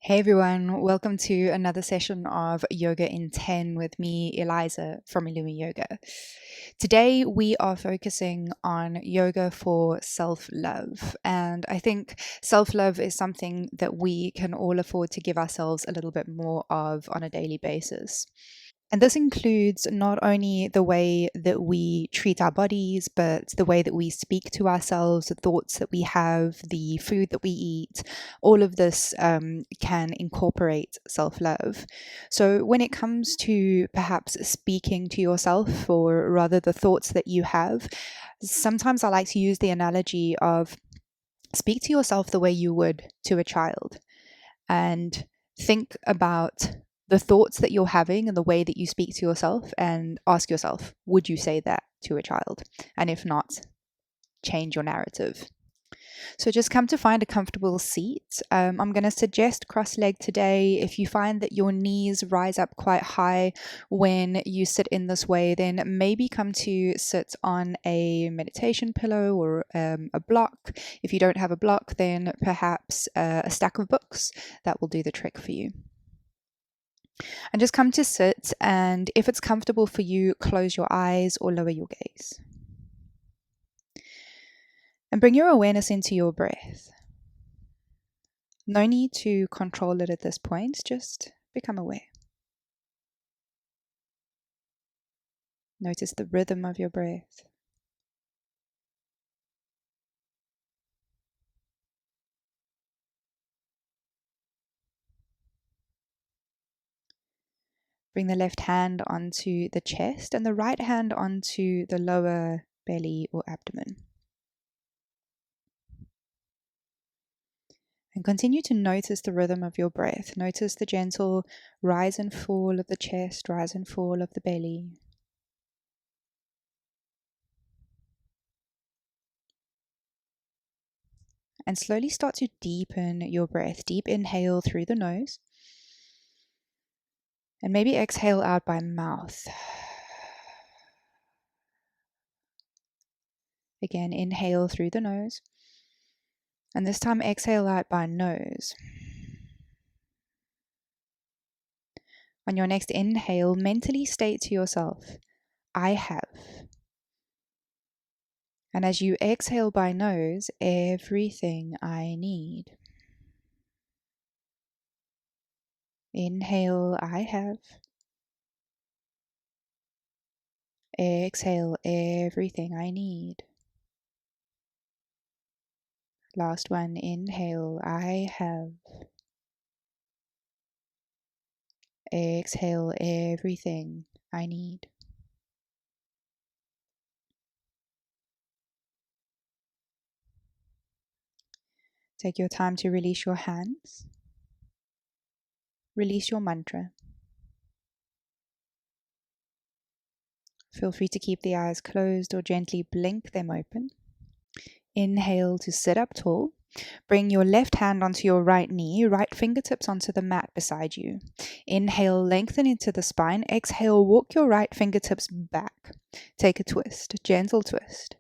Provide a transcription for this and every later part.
Hey everyone, welcome to another session of Yoga in 10 with me, Eliza from Illumi Yoga. Today we are focusing on yoga for self love, and I think self love is something that we can all afford to give ourselves a little bit more of on a daily basis. And this includes not only the way that we treat our bodies, but the way that we speak to ourselves, the thoughts that we have, the food that we eat. All of this can incorporate self love. So, when it comes to perhaps speaking to yourself, or rather the thoughts that you have, sometimes I like to use the analogy of speak to yourself the way you would to a child and think about the thoughts that you're having and the way that you speak to yourself and ask yourself, would you say that to a child? And if not, change your narrative. So just come to find a comfortable seat. I'm going to suggest cross leg today. If you find that your knees rise up quite high when you sit in this way, then maybe come to sit on a meditation pillow or a block. If you don't have a block, then perhaps a stack of books. That will do the trick for you. And just come to sit, and if it's comfortable for you, close your eyes or lower your gaze. And bring your awareness into your breath. No need to control it at this point, just become aware. Notice the rhythm of your breath. Bring the left hand onto the chest and the right hand onto the lower belly or abdomen. And continue to notice the rhythm of your breath. Notice the gentle rise and fall of the chest, rise and fall of the belly. And slowly start to deepen your breath. Deep inhale through the nose. And maybe exhale out by mouth. Again, inhale through the nose. And this time exhale out by nose. On your next inhale, mentally state to yourself, I have. And as you exhale by nose, everything I need. Inhale, I have. Exhale, everything I need. Last one, inhale, I have. Exhale, everything I need. Take your time to release your hands. Release your mantra. Feel free to keep the eyes closed or gently blink them open. Inhale to sit up tall. Bring your left hand onto your right knee, right fingertips onto the mat beside you. Inhale, lengthen into the spine. Exhale, walk your right fingertips back. Take a twist, a gentle twist.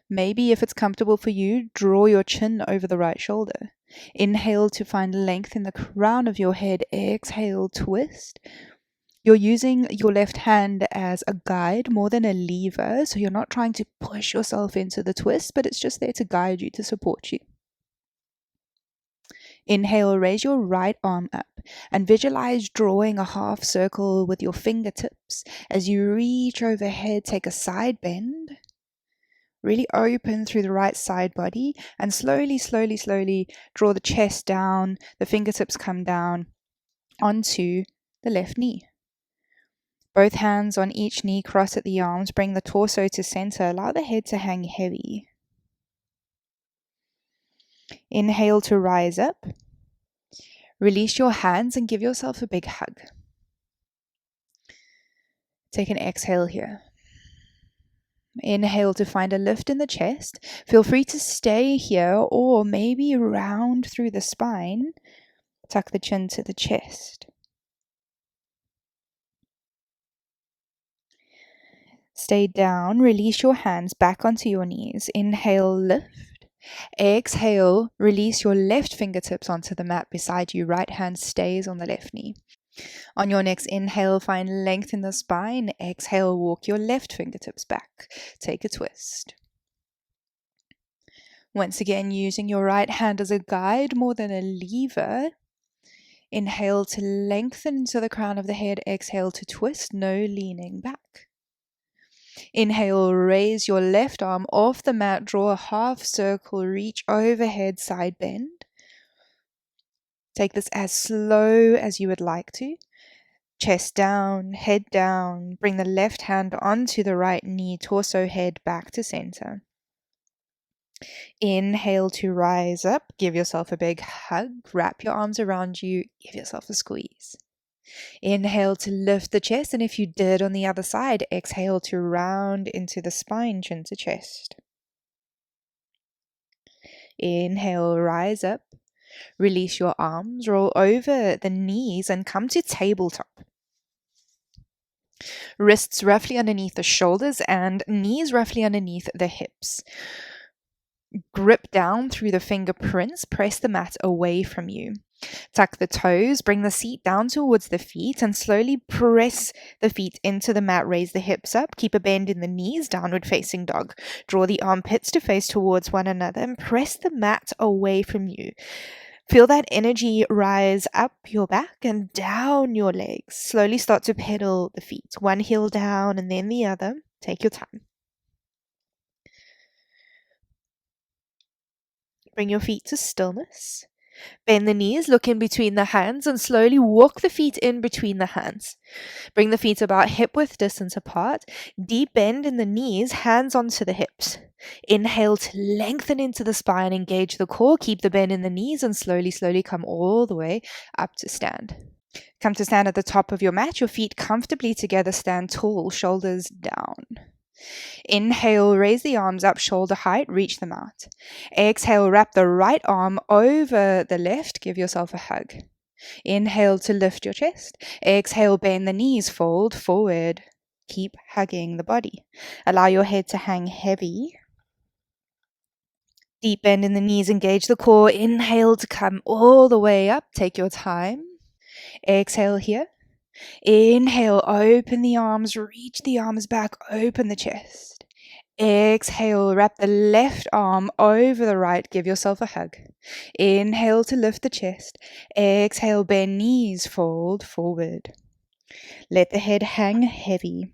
Maybe if it's comfortable for you, draw your chin over the right shoulder. Inhale to find length in the crown of your head. Exhale, twist. You're using your left hand as a guide more than a lever, so you're not trying to push yourself into the twist, but it's just there to guide you, to support you. Inhale, raise your right arm up and visualize drawing a half circle with your fingertips. As you reach overhead, take a side bend. Really open through the right side body and slowly draw the chest down, the fingertips come down onto the left knee. Both hands on each knee, cross at the arms, bring the torso to center, allow the head to hang heavy. Inhale to rise up. Release your hands and give yourself a big hug. Take an exhale here. Inhale to find a lift in the chest. Feel free to stay here or maybe round through the spine. Tuck the chin to the chest. Stay down. Release your hands back onto your knees. Inhale, lift. Exhale, release your left fingertips onto the mat beside you. Right hand stays on the left knee. On your next inhale, find length in the spine. Exhale, walk your left fingertips back. Take a twist. Once again, using your right hand as a guide more than a lever. Inhale to lengthen into the crown of the head. Exhale to twist, no leaning back. Inhale, raise your left arm off the mat, draw a half circle, reach overhead, side bend. Take this as slow as you would like to. Chest down, head down. Bring the left hand onto the right knee, torso, head back to center. Inhale to rise up. Give yourself a big hug. Wrap your arms around you. Give yourself a squeeze. Inhale to lift the chest, and if you did on the other side, exhale to round into the spine, chin to chest. Inhale, rise up. Release your arms, roll over the knees, and come to tabletop. Wrists roughly underneath the shoulders and knees roughly underneath the hips. Grip down through the fingerprints, press the mat away from you. Tuck the toes, bring the seat down towards the feet, and slowly press the feet into the mat. Raise the hips up, keep a bend in the knees, downward facing dog. Draw the armpits to face towards one another and press the mat away from you. Feel that energy rise up your back and down your legs. Slowly start to pedal the feet, one heel down and then the other. Take your time. Bring your feet to stillness. Bend the knees, look in between the hands, and slowly walk the feet in between the hands. Bring the feet about hip-width distance apart. Deep bend in the knees, hands onto the hips. Inhale to lengthen into the spine, engage the core, keep the bend in the knees, and slowly, slowly come all the way up to stand. Come to stand at the top of your mat, your feet comfortably together, stand tall, shoulders down. Inhale, raise the arms up shoulder height, reach them out. Exhale, wrap the right arm over the left, give yourself a hug. Inhale to lift your chest. Exhale, bend the knees, fold forward. Keep hugging the body. Allow your head to hang heavy. Deep bend in the knees, engage the core. Inhale to come all the way up. Take your time. Exhale here. Inhale, open the arms, reach the arms back, open the chest. Exhale, wrap the left arm over the right, give yourself a hug. Inhale to lift the chest. Exhale, bend knees, fold forward. Let the head hang heavy.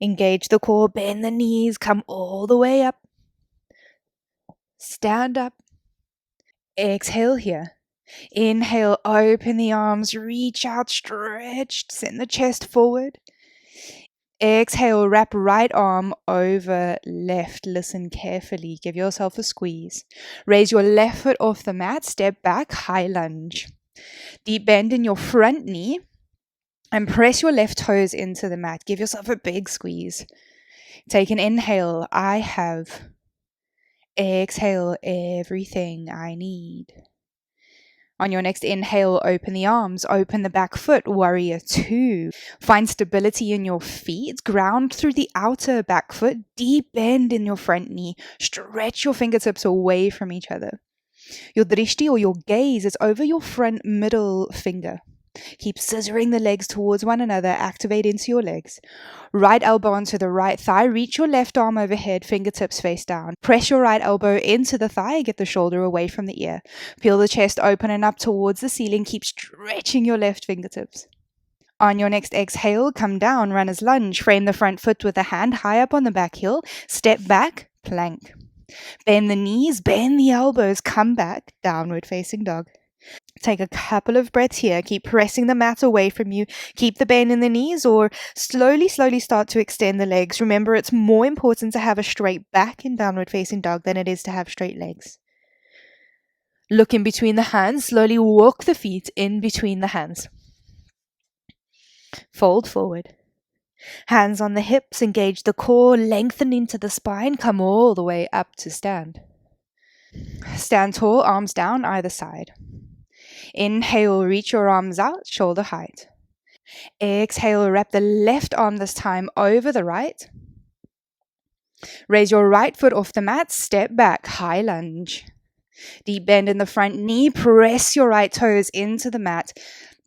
Engage the core, bend the knees, come all the way up. Stand up. Exhale here. Inhale, open the arms, reach out, stretch, send the chest forward. Exhale, wrap right arm over left. Listen carefully. Give yourself a squeeze. Raise your left foot off the mat. Step back, high lunge. Deep bend in your front knee and press your left toes into the mat. Give yourself a big squeeze. Take an inhale. I have. Exhale, everything I need. On your next inhale, open the arms, open the back foot, warrior two. Find stability in your feet, ground through the outer back foot, deep bend in your front knee, stretch your fingertips away from each other. Your drishti or your gaze is over your front middle finger. Keep scissoring the legs towards one another, activate into your legs. Right elbow onto the right thigh, reach your left arm overhead, fingertips face down. Press your right elbow into the thigh, get the shoulder away from the ear. Feel the chest open and up towards the ceiling, keep stretching your left fingertips. On your next exhale, come down, runner's lunge, frame the front foot with a hand high up on the back heel, step back, plank. Bend the knees, bend the elbows, come back, downward facing dog. Take a couple of breaths here. Keep pressing the mat away from you. Keep the bend in the knees or slowly start to extend the legs. Remember, it's more important to have a straight back in downward facing dog than it is to have straight legs. Look in between the hands. Slowly walk the feet in between the hands. Fold forward. Hands on the hips. Engage the core. Lengthen into the spine. Come all the way up to stand. Stand tall, arms down either side. Inhale, reach your arms out, shoulder height. Exhale, wrap the left arm this time over the right. Raise your right foot off the mat, step back, high lunge. Deep bend in the front knee, press your right toes into the mat.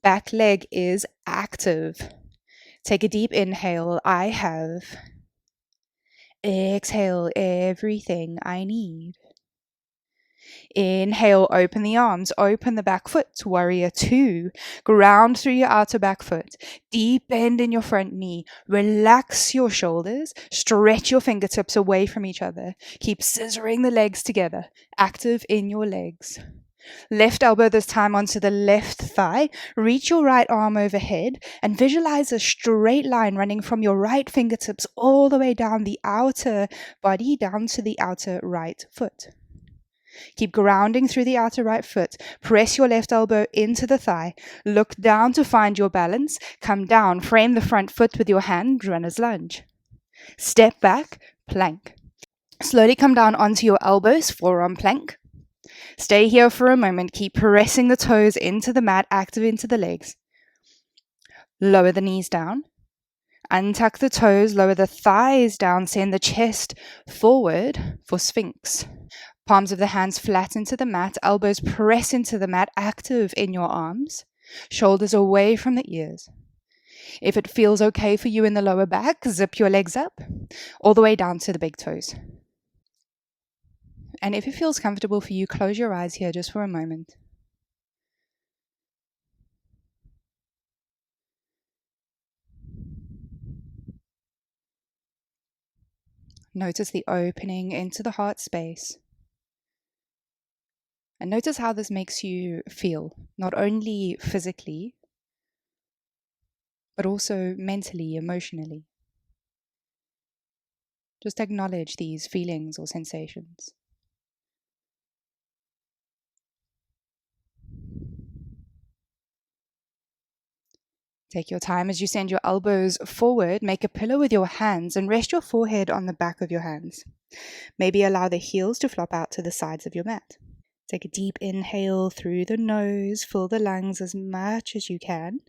Back leg is active. Take a deep inhale, I have. Exhale, everything I need. Inhale, open the arms, open the back foot, warrior two. Ground through your outer back foot. Deep bend in your front knee. Relax your shoulders. Stretch your fingertips away from each other. Keep scissoring the legs together. Active in your legs. Left elbow this time onto the left thigh. Reach your right arm overhead and visualize a straight line running from your right fingertips all the way down the outer body, down to the outer right foot. Keep grounding through the outer right foot. Press your left elbow into the thigh. Look down to find your balance. Come down. Frame the front foot with your hand. Runner's lunge. Step back. Plank. Slowly come down onto your elbows. Forearm plank. Stay here for a moment. Keep pressing the toes into the mat. Active into the legs. Lower the knees down. Untuck the toes. Lower the thighs down. Send the chest forward for Sphinx. Palms of the hands flat into the mat, elbows press into the mat, active in your arms, shoulders away from the ears. If it feels okay for you in the lower back, zip your legs up, all the way down to the big toes. And if it feels comfortable for you, close your eyes here just for a moment. Notice the opening into the heart space. And notice how this makes you feel, not only physically, but also mentally, emotionally. Just acknowledge these feelings or sensations. Take your time as you send your elbows forward, make a pillow with your hands, and rest your forehead on the back of your hands. Maybe allow the heels to flop out to the sides of your mat. Take a deep inhale through the nose, fill the lungs as much as you can.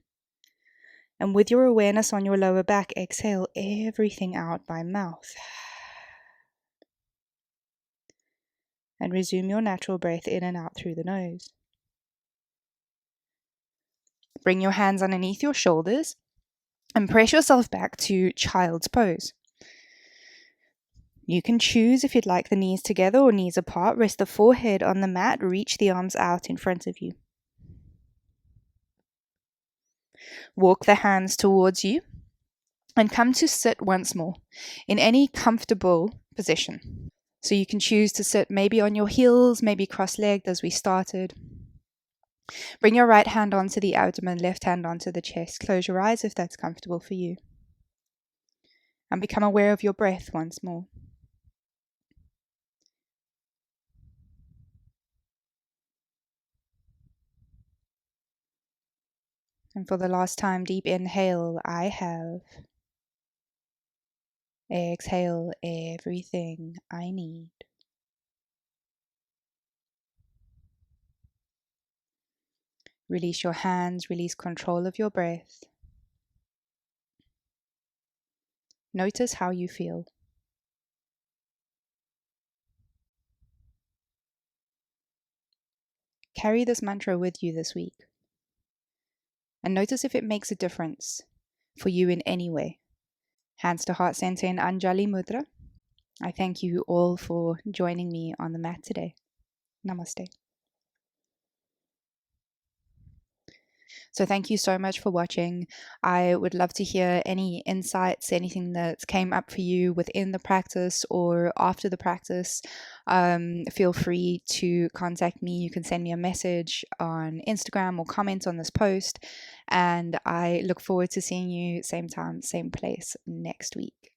And with your awareness on your lower back, exhale everything out by mouth. And resume your natural breath in and out through the nose. Bring your hands underneath your shoulders and press yourself back to child's pose. You can choose if you'd like the knees together or knees apart. Rest the forehead on the mat. Reach the arms out in front of you. Walk the hands towards you and come to sit once more in any comfortable position. So you can choose to sit maybe on your heels, maybe cross-legged as we started. Bring your right hand onto the abdomen, left hand onto the chest. Close your eyes if that's comfortable for you. And become aware of your breath once more. And for the last time, deep inhale, I have. Exhale everything I need. Release your hands, release control of your breath. Notice how you feel. Carry this mantra with you this week. And notice if it makes a difference for you in any way. Hands to heart center in Anjali Mudra. I thank you all for joining me on the mat today. Namaste. So thank you so much for watching. I would love to hear any insights, anything that came up for you within the practice or after the practice. Feel free to contact me. You can send me a message on Instagram or comment on this post. And I look forward to seeing you same time, same place next week.